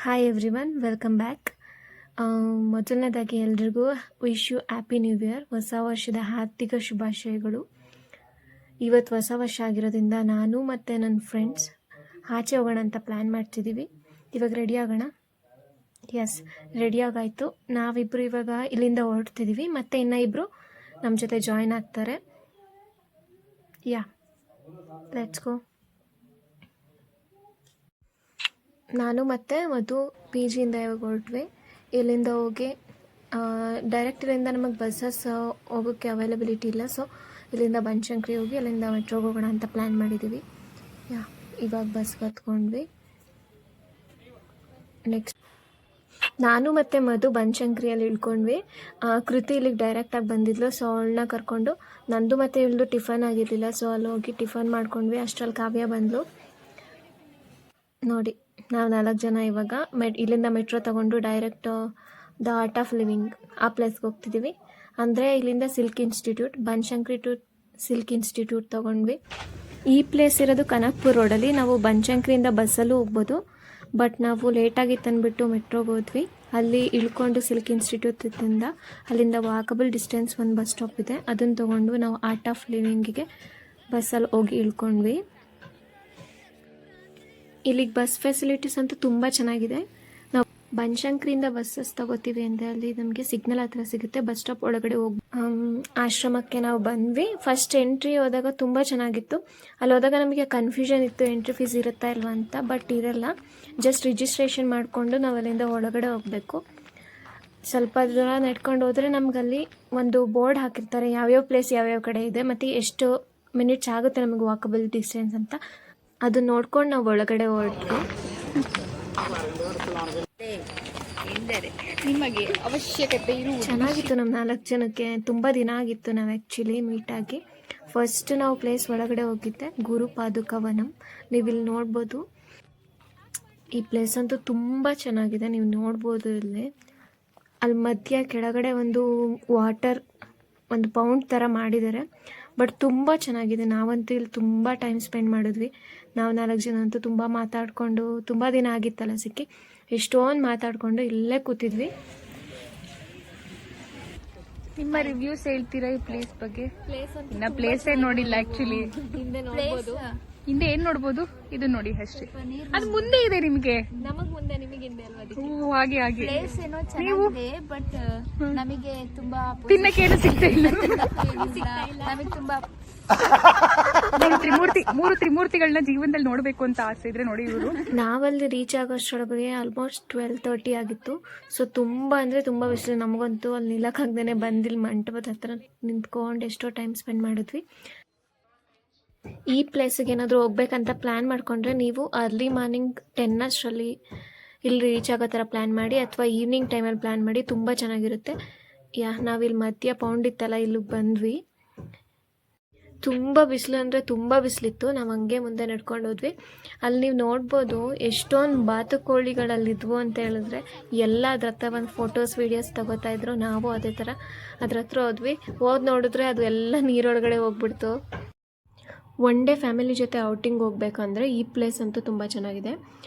Hi everyone, welcome back. ಮೊದಲನೇದಾಗಿ ಎಲ್ರಿಗೂ wish you happy new year, ಹೊಸ ವರ್ಷದ ಹಾರ್ದಿಕ ಶುಭಾಶಯಗಳು. ಇವತ್ತು ಹೊಸ ವರ್ಷ ಆಗಿರೋದ್ರಿಂದ ನಾನು ಮತ್ತು ನನ್ನ ಫ್ರೆಂಡ್ಸ್ ಆಚೆ ಹೋಗೋಣ ಅಂತ ಪ್ಲ್ಯಾನ್ ಮಾಡ್ತಿದ್ದೀವಿ. ಇವಾಗ ರೆಡಿ ಆಗೋಣ. ಎಸ್, ರೆಡಿ ಆಗಾಯಿತು. ನಾವಿಬ್ಬರು ಇವಾಗ ಇಲ್ಲಿಂದ ಹೊರಡ್ತಿದ್ದೀವಿ, ಮತ್ತು ಇನ್ನೂ ಇಬ್ಬರು ನಮ್ಮ ಜೊತೆ ಜಾಯ್ನ್ ಆಗ್ತಾರೆ. ಯಾ, ಲೆಟ್ಸ್ ಗೋ. ನಾನು ಮತ್ತು ಮಧು ಪಿ ಜಿಯಿಂದ ಇವಾಗ ಹೊರಟ್ವಿ. ಇಲ್ಲಿಂದ ಹೋಗಿ ಡೈರೆಕ್ಟ್ ಇಲ್ಲಿಂದ ನಮಗೆ ಬಸ್ಸಸ್ ಹೋಗೋಕ್ಕೆ ಅವೈಲಬಿಲಿಟಿ ಇಲ್ಲ. ಸೊ ಇಲ್ಲಿಂದ ಬನಶಂಕರಿ ಹೋಗಿ ಅಲ್ಲಿಂದ ಮೆಟ್ರೋಗೆ ಹೋಗೋಣ ಅಂತ ಪ್ಲ್ಯಾನ್ ಮಾಡಿದ್ದೀವಿ. ಯಾ, ಇವಾಗ ಬಸ್ಗೆ ಹತ್ಕೊಂಡ್ವಿ. ನೆಕ್ಸ್ಟ್ ನಾನು ಮತ್ತು ಮಧು ಬನಶಂಕರಿಯಲ್ಲಿ ಇಳ್ಕೊಂಡ್ವಿ. ಕೃತಿ ಇಲ್ಲಿಗೆ ಡೈರೆಕ್ಟಾಗಿ ಬಂದಿದ್ಲು. ಸೊ ಅವಳನ್ನ ಕರ್ಕೊಂಡು, ನಂದು ಮತ್ತು ಇವಳದು ಟಿಫನ್ ಆಗಿರಲಿಲ್ಲ. ಸೊ ಅಲ್ಲಿ ಹೋಗಿ ಟಿಫನ್ ಮಾಡ್ಕೊಂಡ್ವಿ. ಅಷ್ಟರಲ್ಲಿ ಕಾವ್ಯ ಬಂದಳು. ನೋಡಿ, ನಾವು 4 ಜನ ಇವಾಗ ಇಲ್ಲಿಂದ ಮೆಟ್ರೋ ತೊಗೊಂಡು direct the art of living ಆ ಪ್ಲೇಸ್ಗೆ ಹೋಗ್ತಿದ್ದೀವಿ. ಅಂದರೆ ಇಲ್ಲಿಂದ silk institute, Banashankari to silk institute ತೊಗೊಂಡ್ವಿ. ಈ ಪ್ಲೇಸ್ ಇರೋದು ಕನಕಪುರ ರೋಡಲ್ಲಿ. ನಾವು ಬನಶಂಕರಿಯಿಂದ ಬಸ್ಸಲ್ಲೂ ಹೋಗ್ಬೋದು, ಬಟ್ ನಾವು ಲೇಟಾಗಿತ್ತು ಅಂದ್ಬಿಟ್ಟು ಮೆಟ್ರೋಗೆ ಹೋದ್ವಿ. ಅಲ್ಲಿ ಇಳ್ಕೊಂಡು ಸಿಲ್ಕ್ ಇನ್ಸ್ಟಿಟ್ಯೂಟಿಂದ ಅಲ್ಲಿಂದ ವಾಕಬಲ್ ಡಿಸ್ಟೆನ್ಸ್ ಒಂದು ಬಸ್ ಸ್ಟಾಪ್ ಇದೆ, ಅದನ್ನು ತೊಗೊಂಡು ನಾವು ಆರ್ಟ್ ಆಫ್ ಲಿವಿಂಗಿಗೆ ಬಸ್ಸಲ್ಲಿ ಹೋಗಿ ಇಳ್ಕೊಂಡ್ವಿ. ಇಲ್ಲಿಗೆ ಬಸ್ ಫೆಸಿಲಿಟೀಸ್ ಅಂತೂ ತುಂಬ ಚೆನ್ನಾಗಿದೆ. ನಾವು ಬನಶಂಕರಿಯಿಂದ ಬಸ್ಸಸ್ ತೊಗೋತೀವಿ ಅಂದರೆ ಅಲ್ಲಿ ನಮಗೆ ಸಿಗ್ನಲ್ ಹತ್ರ ಸಿಗುತ್ತೆ. ಬಸ್ ಸ್ಟಾಪ್ ಒಳಗಡೆ ಹೋಗಿ ಆಶ್ರಮಕ್ಕೆ ನಾವು ಬಂದ್ವಿ. ಫಸ್ಟ್ ಎಂಟ್ರಿ ಹೋದಾಗ ತುಂಬ ಚೆನ್ನಾಗಿತ್ತು. ಅಲ್ಲಿ ಹೋದಾಗ ನಮಗೆ ಕನ್ಫ್ಯೂಷನ್ ಇತ್ತು, ಎಂಟ್ರಿ ಫೀಸ್ ಇರುತ್ತಾ ಇಲ್ವಾ ಅಂತ. ಬಟ್ ಇರಲ್ಲ, ಜಸ್ಟ್ ರಿಜಿಸ್ಟ್ರೇಷನ್ ಮಾಡಿಕೊಂಡು ನಾವು ಅಲ್ಲಿಂದ ಒಳಗಡೆ ಹೋಗಬೇಕು. ಸ್ವಲ್ಪ ದೂರ ನಡ್ಕೊಂಡು ಹೋದರೆ ನಮಗಲ್ಲಿ ಒಂದು ಬೋರ್ಡ್ ಹಾಕಿರ್ತಾರೆ, ಯಾವ್ಯಾವ ಪ್ಲೇಸ್ ಯಾವ್ಯಾವ ಕಡೆ ಇದೆ ಮತ್ತು ಎಷ್ಟು ಮಿನಿಟ್ಸ್ ಆಗುತ್ತೆ ನಮಗೆ ವಾಕಬಲ್ ಡಿಸ್ಟೆನ್ಸ್ ಅಂತ. ಅದನ್ನ ನೋಡ್ಕೊಂಡು ನಾವು ಒಳಗಡೆ ಹೊರಟ್ವಿ. ನಿಮಗೆ ಅವಶ್ಯಕತೆ ಚೆನ್ನಾಗಿತ್ತು. ನಮ್ಮ 4 ಜನಕ್ಕೆ ತುಂಬ ದಿನ ಆಗಿತ್ತು ನಾವು ಆ್ಯಕ್ಚುಲಿ ಮೀಟಾಗಿ. ಫಸ್ಟ್ ನಾವು ಪ್ಲೇಸ್ ಒಳಗಡೆ ಹೋಗಿದ್ದೆ, ಗುರುಪಾದುಕವನಂ. ನೀವು ಇಲ್ಲಿ ನೋಡ್ಬೋದು. ಈ ಪ್ಲೇಸ್ ಅಂತೂ ತುಂಬ ಚೆನ್ನಾಗಿದೆ, ನೀವು ನೋಡ್ಬೋದು. ಅಲ್ಲಿ ಮಧ್ಯ ಕೆಳಗಡೆ ಒಂದು ವಾಟರ್, ಒಂದು ಪೌಂಡ್ ಥರ ಮಾಡಿದ್ದಾರೆ. ಬಟ್ ತುಂಬ ಚೆನ್ನಾಗಿದೆ. ನಾವಂತೂ ಇಲ್ಲಿ ತುಂಬ ಟೈಮ್ ಸ್ಪೆಂಡ್ ಮಾಡಿದ್ವಿ. ನಾವು 4 ಜನ ಅಂತೂ ತುಂಬ ಮಾತಾಡಿಕೊಂಡು, ತುಂಬ ದಿನ ಆಗಿತ್ತಲ್ಲ ಸಿಕ್ಕಿ, ಎಷ್ಟೊಂದು ಮಾತಾಡಿಕೊಂಡು ಇಲ್ಲೇ ಕೂತಿದ್ವಿ. ನಿಮ್ಮ ರಿವ್ಯೂಸ್ ಹೇಳ್ತೀರಾ ಈ ಪ್ಲೇಸ್ ಬಗ್ಗೆ? ಇನ್ನ ಪ್ಲೇಸೇ ನೋಡಿಲ್ಲ ಆಕ್ಚುಲಿ. ಹಿಂದೆ ಏನ್ ನೋಡ್ಬೋದು? ಇದು ನೋಡಿ ಅಷ್ಟೇ. ಅದು ಮುಂದೆ ಇದೆ ನಿಮಗೆ, ನಮಗ್ ಮುಂದೆ, ನಿಮಗೆ ಹಿಂದೆ ಅಲ್ವಾ? ಹಾಗೆ ಹಾಗೆ ಪ್ಲೇಸ್ ಏನೋ ಚೆನ್ನಾಗಿದೆ, ಬಟ್ ನಮಗೆ ತುಂಬಾ ತಿನ್ನಕ್ಕೆ ಏನು ಸಿಗ್ತಾ ಇಲ್ಲ. ನಮಗೆ ತುಂಬಾ ಮೂರು ತ್ರಿಮೂರ್ತಿಗಳನ್ನ ಜೀವನದಲ್ಲಿ ನೋಡ್ಬೇಕು ಅಂತ ಆಸೆ ಇದ್ರೆ ನೋಡಿ ಇವರು. ನಾವಲ್ಲಿ ರೀಚ್ ಆಗೋಷ್ಟೊಳಗೆ ಆಲ್ಮೋಸ್ಟ್ 12:30 ಆಗಿತ್ತು. ಸೊ ತುಂಬ ಅಂದರೆ ತುಂಬ ಬಿಸಿಲು. ನಮಗಂತೂ ಅಲ್ಲಿ ನಿಲ್ಲಕ್ಕಾಗ್ದೇ ಬಂದಿಲ್ಲ, ಮಂಟಪದ ಹತ್ರ ನಿಂತ್ಕೊಂಡು ಎಷ್ಟೋ ಟೈಮ್ ಸ್ಪೆಂಡ್ ಮಾಡಿದ್ವಿ. ಈ ಪ್ಲೇಸಿಗೆ ಏನಾದರೂ ಹೋಗ್ಬೇಕಂತ ಪ್ಲ್ಯಾನ್ ಮಾಡಿಕೊಂಡ್ರೆ ನೀವು ಅರ್ಲಿ ಮಾರ್ನಿಂಗ್ 10 ಅಷ್ಟರಲ್ಲಿ ಇಲ್ಲಿ ರೀಚ್ ಆಗೋ ಥರ ಪ್ಲ್ಯಾನ್ ಮಾಡಿ, ಅಥವಾ ಈವ್ನಿಂಗ್ ಟೈಮಲ್ಲಿ ಪ್ಲ್ಯಾನ್ ಮಾಡಿ. ತುಂಬ ಚೆನ್ನಾಗಿರುತ್ತೆ. ನಾವಿಲ್ಲಿ ಮಧ್ಯ ಪೌಂಡ್ ಇತ್ತಲ್ಲ, ಇಲ್ಲಿಗೆ ಬಂದ್ವಿ. ತುಂಬ ಬಿಸಿಲು ಅಂದರೆ ತುಂಬ ಬಿಸಿಲಿತ್ತು. ನಾವು ಹಂಗೆ ಮುಂದೆ ನಡ್ಕೊಂಡು ಹೋದ್ವಿ. ಅಲ್ಲಿ ನೀವು ನೋಡ್ಬೋದು ಎಷ್ಟೊಂದು ಬಾತುಕೋಳಿಗಳಲ್ಲಿದ್ವು ಅಂತ ಹೇಳಿದ್ರೆ. ಎಲ್ಲ ಅದ್ರ ಹತ್ರ ಒಂದು ಫೋಟೋಸ್ ವೀಡಿಯೋಸ್ ತಗೋತಾಯಿದ್ರು. ನಾವು ಅದೇ ಥರ ಅದ್ರ ಹತ್ರ ಹೋದ್ವಿ. ನೋಡಿದ್ರೆ ಅದು ಎಲ್ಲ ನೀರೊಳಗಡೆ ಹೋಗ್ಬಿಡ್ತು. ಒನ್ ಡೇ ಫ್ಯಾಮಿಲಿ ಜೊತೆ ಔಟಿಂಗ್ ಹೋಗ್ಬೇಕಂದ್ರೆ ಈ ಪ್ಲೇಸ್ ಅಂತೂ ತುಂಬ ಚೆನ್ನಾಗಿದೆ.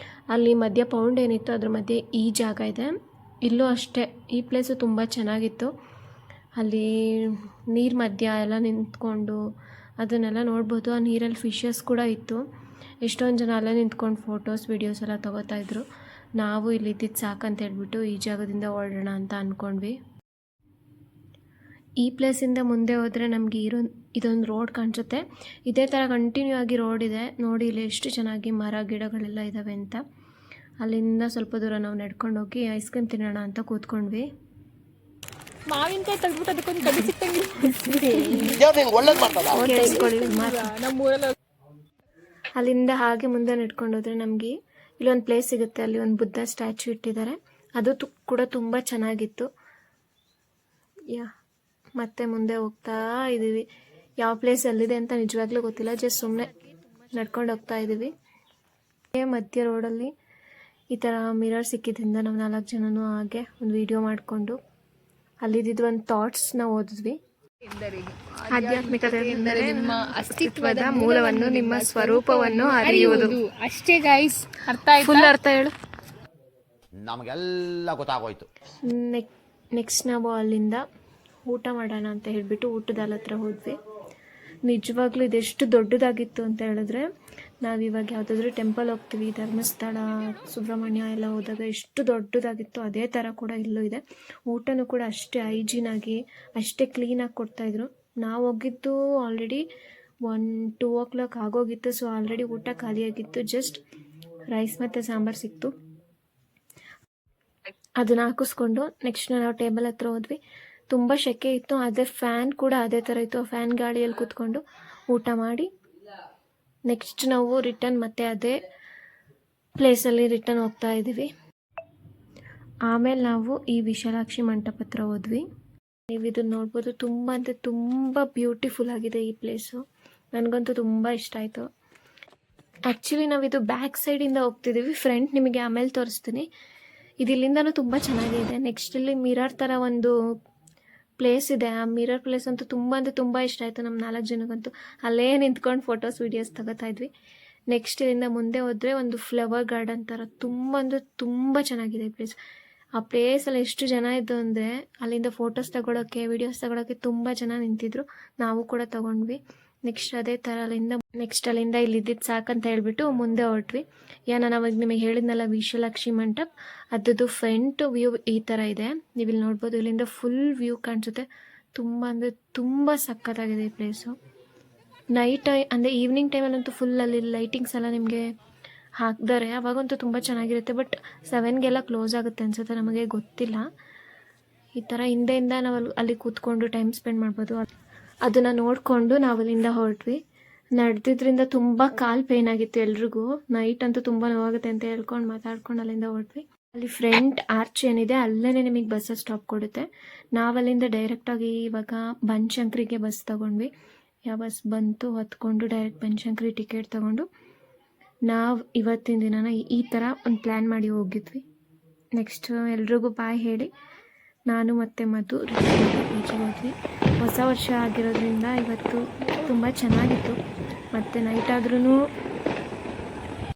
ಅಲ್ಲಿ ಮಧ್ಯ ಪೌಂಡ್ ಏನಿತ್ತು ಅದ್ರ ಮಧ್ಯೆ ಈ ಜಾಗ ಇದೆ. ಇಲ್ಲೂ ಅಷ್ಟೇ, ಈ ಪ್ಲೇಸು ತುಂಬ ಚೆನ್ನಾಗಿತ್ತು. ಅಲ್ಲಿ ನೀರು ಮಧ್ಯ ಎಲ್ಲ ನಿಂತ್ಕೊಂಡು ಅದನ್ನೆಲ್ಲ ನೋಡ್ಬೋದು. ಆ ನೀರಲ್ಲಿ ಫಿಶಸ್ ಕೂಡ ಇತ್ತು. ಎಷ್ಟೊಂದು ಜನ ಅಲ್ಲೇ ನಿಂತ್ಕೊಂಡು ಫೋಟೋಸ್ ವೀಡಿಯೋಸ್ ಎಲ್ಲ ತೊಗೋತಾಯಿದ್ರು. ನಾವು ಇಲ್ಲಿ ಇದ್ದಿದ್ದು ಸಾಕಂತ ಹೇಳ್ಬಿಟ್ಟು ಈ ಜಾಗದಿಂದ ಹೊರಡೋಣ ಅಂತ ಅಂದ್ಕೊಂಡ್ವಿ. ಈ ಪ್ಲೇಸಿಂದ ಮುಂದೆ ಹೋದರೆ ನಮಗೆ ಇದೊಂದು ರೋಡ್ ಕಾಣಿಸುತ್ತೆ. ಇದೇ ಥರ ಕಂಟಿನ್ಯೂ ಆಗಿ ರೋಡ್ ಇದೆ. ನೋಡಿ ಇಲ್ಲಿ ಎಷ್ಟು ಚೆನ್ನಾಗಿ ಮರ ಗಿಡಗಳೆಲ್ಲ ಇದ್ದಾವೆ ಅಂತ. ಅಲ್ಲಿಂದ ಸ್ವಲ್ಪ ದೂರ ನಾವು ನಡ್ಕೊಂಡು ಹೋಗಿ ಐಸ್ ಕ್ರೀಮ್ ತಿನ್ನೋಣ ಅಂತ ಕೂತ್ಕೊಂಡ್ವಿ. ಮಾವಿನಕಾಯಿ ತೆಗೆದ್ಬಿಟ್ಟು ಅದಕ್ಕೊಂದು ಕಡಿ ಸಿಕ್ತಂಗೆ ಅಲ್ಲಿಂದ ಹಾಗೆ ಮುಂದೆ ನಡ್ಕೊಂಡು ಹೋದರೆ ನಮಗೆ ಇಲ್ಲೊಂದು ಪ್ಲೇಸ್ ಸಿಗುತ್ತೆ. ಅಲ್ಲಿ ಒಂದು ಬುದ್ಧ ಸ್ಟ್ಯಾಚು ಇಟ್ಟಿದ್ದಾರೆ. ಅದು ಕೂಡ ತುಂಬ ಚೆನ್ನಾಗಿತ್ತು. ಮತ್ತೆ ಮುಂದೆ ಹೋಗ್ತಾ ಇದ್ದೀವಿ. ಯಾವ ಪ್ಲೇಸ್ ಎಲ್ಲಿದೆ ಅಂತ ನಿಜವಾಗ್ಲೂ ಗೊತ್ತಿಲ್ಲ, ಜಸ್ಟ್ ಸುಮ್ಮನೆ ನಡ್ಕೊಂಡು ಹೋಗ್ತಾ ಇದ್ದೀವಿ. ಮಧ್ಯ ರೋಡಲ್ಲಿ ಈ ಥರ ಮಿರರ್ ಸಿಕ್ಕಿದ್ರಿಂದ ನಾವು 4 ಜನನೂ ಹಾಗೆ ಒಂದು ವಿಡಿಯೋ ಮಾಡಿಕೊಂಡು ಅಲ್ಲಿದ್ದು ಒಂದು ಥಾಟ್ಸ್ನ ಓದಿದ್ವಿ. ಎಂದರೆ ಆಧ್ಯಾತ್ಮಿಕತೆ ಎಂದರೆ ನಿಮ್ಮ ಅಸ್ತಿತ್ವದ ಮೂಲವನ್ನು, ನಿಮ್ಮ ಸ್ವರೂಪವನ್ನು ಅರಿಯುವುದು. ಅಷ್ಟೇ ಗೈಸ್, ಅರ್ಥ ಆಯ್ತಾ? ಫುಲ್ ಅರ್ಥ ಹೇಳು. ನಮಗೆಲ್ಲ ಗೊತ್ತಾಗೋಯ್ತು. ನೆಕ್ಸ್ಟ್ ನಾವು ಅಲ್ಲಿಂದ ಊಟ ಮಾಡೋಣ ಅಂತ ಹೇಳಿಬಿಟ್ಟು ಊಟದ ಹತ್ರ ಹೋದ್ವಿ. ನಿಜವಾಗ್ಲೂ ಇದೆಷ್ಟು ದೊಡ್ಡದಾಗಿತ್ತು ಅಂತ ಹೇಳಿದ್ರೆ, ನಾವಿವಾಗ ಯಾವುದಾದ್ರೂ ಟೆಂಪಲ್ ಹೋಗ್ತೀವಿ, ಧರ್ಮಸ್ಥಳ, ಸುಬ್ರಹ್ಮಣ್ಯ ಎಲ್ಲ ಹೋದಾಗ ಎಷ್ಟು ದೊಡ್ಡದಾಗಿತ್ತು ಅದೇ ಥರ ಕೂಡ ಇಲ್ಲೂ ಇದೆ. ಊಟನೂ ಕೂಡ ಅಷ್ಟೇ ಹೈಜೀನಾಗಿ ಅಷ್ಟೇ ಕ್ಲೀನಾಗಿ ಕೊಡ್ತಾಯಿದ್ರು. ನಾವು ಹೋಗಿದ್ದು ಆಲ್ರೆಡಿ 1-2 o'clock ಆಗೋಗಿತ್ತು. ಸೊ ಆಲ್ರೆಡಿ ಊಟ ಖಾಲಿಯಾಗಿತ್ತು. ಜಸ್ಟ್ ರೈಸ್ ಮತ್ತು ಸಾಂಬಾರು ಸಿಕ್ತು. ಅದನ್ನು ಹಾಕಿಸ್ಕೊಂಡು ನೆಕ್ಸ್ಟ್ ನಾವು ಟೇಬಲ್ ಹತ್ರ ಹೋದ್ವಿ. ತುಂಬ ಸೆಕೆ ಇತ್ತು. ಅದೇ ಫ್ಯಾನ್ ಕೂಡ ಅದೇ ಥರ ಇತ್ತು. ಆ ಫ್ಯಾನ್ ಗಾಳಿಯಲ್ಲಿ ಕೂತ್ಕೊಂಡು ಊಟ ಮಾಡಿ ನೆಕ್ಸ್ಟ್ ನಾವು ರಿಟರ್ನ್ ಮತ್ತೆ ಅದೇ ಪ್ಲೇಸಲ್ಲಿ ರಿಟರ್ನ್ ಹೋಗ್ತಾ ಇದ್ದೀವಿ. ಆಮೇಲೆ ನಾವು ಈ ವಿಶಾಲಾಕ್ಷಿ ಮಂಟಪ ಹತ್ರ ಹೋದ್ವಿ. ನೀವು ಇದನ್ನು ನೋಡ್ಬೋದು. ತುಂಬ ಅಂದರೆ ತುಂಬ ಬ್ಯೂಟಿಫುಲ್ ಆಗಿದೆ ಈ ಪ್ಲೇಸು. ನನಗಂತೂ ತುಂಬ ಇಷ್ಟ ಆಯಿತು. ಆ್ಯಕ್ಚುಲಿ ನಾವಿದು ಬ್ಯಾಕ್ ಸೈಡಿಂದ ಹೋಗ್ತಿದ್ದೀವಿ. ಫ್ರಂಟ್ ನಿಮಗೆ ಆಮೇಲೆ ತೋರಿಸ್ತೀನಿ. ಇದು ಇಲ್ಲಿಂದನೂ ತುಂಬ ಚೆನ್ನಾಗಿದೆ. ನೆಕ್ಸ್ಟ್ ಇಲ್ಲಿ ಮಿರರ್ ಥರ ಒಂದು ಪ್ಲೇಸ್ ಇದೆ. ಆ ಮಿರರ್ ಪ್ಲೇಸ್ ಅಂತೂ ತುಂಬ ಅಂದರೆ ತುಂಬ ಇಷ್ಟ ಆಯಿತು ನಮ್ಮ 4 ಜನಕ್ಕಂತೂ. ಅಲ್ಲೇ ನಿಂತ್ಕೊಂಡು ಫೋಟೋಸ್ ವೀಡಿಯೋಸ್ ತಗೋತಾ ಇದ್ವಿ. ನೆಕ್ಸ್ಟ್ ಇಲ್ಲಿಂದ ಮುಂದೆ ಹೋದರೆ ಒಂದು ಫ್ಲವರ್ ಗಾರ್ಡನ್ ಥರ ತುಂಬ ಅಂದರೆ ತುಂಬ ಚೆನ್ನಾಗಿದೆ ಈ ಪ್ಲೇಸ್. ಆ ಪ್ಲೇಸಲ್ಲಿ ಎಷ್ಟು ಜನ ಇದ್ದು ಅಂದರೆ ಅಲ್ಲಿಂದ ಫೋಟೋಸ್ ತಗೊಳ್ಳೋಕ್ಕೆ, ವೀಡಿಯೋಸ್ ತಗೊಳ್ಳೋಕ್ಕೆ ತುಂಬ ಜನ ನಿಂತಿದ್ರು. ನಾವು ಕೂಡ ತೊಗೊಂಡ್ವಿ. ನೆಕ್ಸ್ಟ್ ಅದೇ ಥರ ಅಲ್ಲಿಂದ ಇಲ್ಲಿದ್ದಿದ್ದು ಸಾಕಂತ ಹೇಳ್ಬಿಟ್ಟು ಮುಂದೆ ಹೊರಟ್ವಿ. ನಾನು ಅವಾಗ ನಿಮಗೆ ಹೇಳಿದ್ನಲ್ಲ ವಿಶಾಲಾಕ್ಷಿ ಮಂಟಪ, ಅದ್ರದ್ದು ಫ್ರಂಟ್ ವ್ಯೂ ಈ ಥರ ಇದೆ. ನೀವು ಇಲ್ಲಿ ನೋಡ್ಬೋದು. ಇಲ್ಲಿಂದ ಫುಲ್ ವ್ಯೂ ಕಾಣಿಸುತ್ತೆ. ತುಂಬ ಅಂದರೆ ತುಂಬ ಸಖತ್ತಾಗಿದೆ ಈ ಪ್ಲೇಸು. ನೈಟ್ ಅಂದರೆ ಈವ್ನಿಂಗ್ ಟೈಮಲ್ಲಂತೂ ಫುಲ್ ಅಲ್ಲಿ ಲೈಟಿಂಗ್ಸ್ ಎಲ್ಲ ನಿಮಗೆ ಹಾಕ್ತಾರೆ. ಅವಾಗಂತೂ ತುಂಬ ಚೆನ್ನಾಗಿರುತ್ತೆ. ಬಟ್ 7ಗೆಲ್ಲ ಕ್ಲೋಸ್ ಆಗುತ್ತೆ ಅನಿಸುತ್ತೆ, ನಮಗೆ ಗೊತ್ತಿಲ್ಲ. ಈ ಥರ ಹಿಂದೆಯಿಂದ ನಾವು ಅಲ್ಲಿ ಕೂತ್ಕೊಂಡು ಟೈಮ್ ಸ್ಪೆಂಡ್ ಮಾಡ್ಬೋದು. ಅದನ್ನು ನೋಡಿಕೊಂಡು ನಾವು ಅಲ್ಲಿಂದ ಹೊರಟ್ವಿ. ನಡೆದಿದ್ರಿಂದ ತುಂಬ ಕಾಲು ಪೇನ್ ಆಗಿತ್ತು ಎಲ್ರಿಗೂ. ನೈಟ್ ಅಂತೂ ತುಂಬ ನೋವಾಗುತ್ತೆ ಅಂತ ಹೇಳ್ಕೊಂಡು ಮಾತಾಡ್ಕೊಂಡು ಅಲ್ಲಿಂದ ಹೊರಟ್ವಿ. ಅಲ್ಲಿ ಫ್ರಂಟ್ ಆರ್ಚ್ ಏನಿದೆ ಅಲ್ಲೇ ನಿಮಗೆ ಬಸ್ ಸ್ಟಾಪ್ ಕೊಡುತ್ತೆ. ನಾವು ಅಲ್ಲಿಂದ ಡೈರೆಕ್ಟಾಗಿ ಇವಾಗ ಬನಶಂಕರಿಗೆ ಬಸ್ ತೊಗೊಂಡ್ವಿ. ಯಾವ ಬಸ್ ಬಂತು ಹತ್ಕೊಂಡು ಡೈರೆಕ್ಟ್ ಬನಶಂಕರಿ ಟಿಕೆಟ್ ತೊಗೊಂಡು ನಾವು ಇವತ್ತಿನ ದಿನನ ಈ ಥರ ಒಂದು ಪ್ಲ್ಯಾನ್ ಮಾಡಿ ಹೋಗಿದ್ವಿ. ನೆಕ್ಸ್ಟ್ ಎಲ್ರಿಗೂ ಬಾಯ್ ಹೇಳಿ ನಾನು ಮತ್ತು ಮಧು ಬೀಚಿಗೆ ಹೋದ್ವಿ. ಹೊಸ ವರ್ಷ ಆಗಿರೋದ್ರಿಂದ ಇವತ್ತು ತುಂಬ ಚೆನ್ನಾಗಿತ್ತು. ಮತ್ತು ನೈಟ್ ಆದ್ರೂ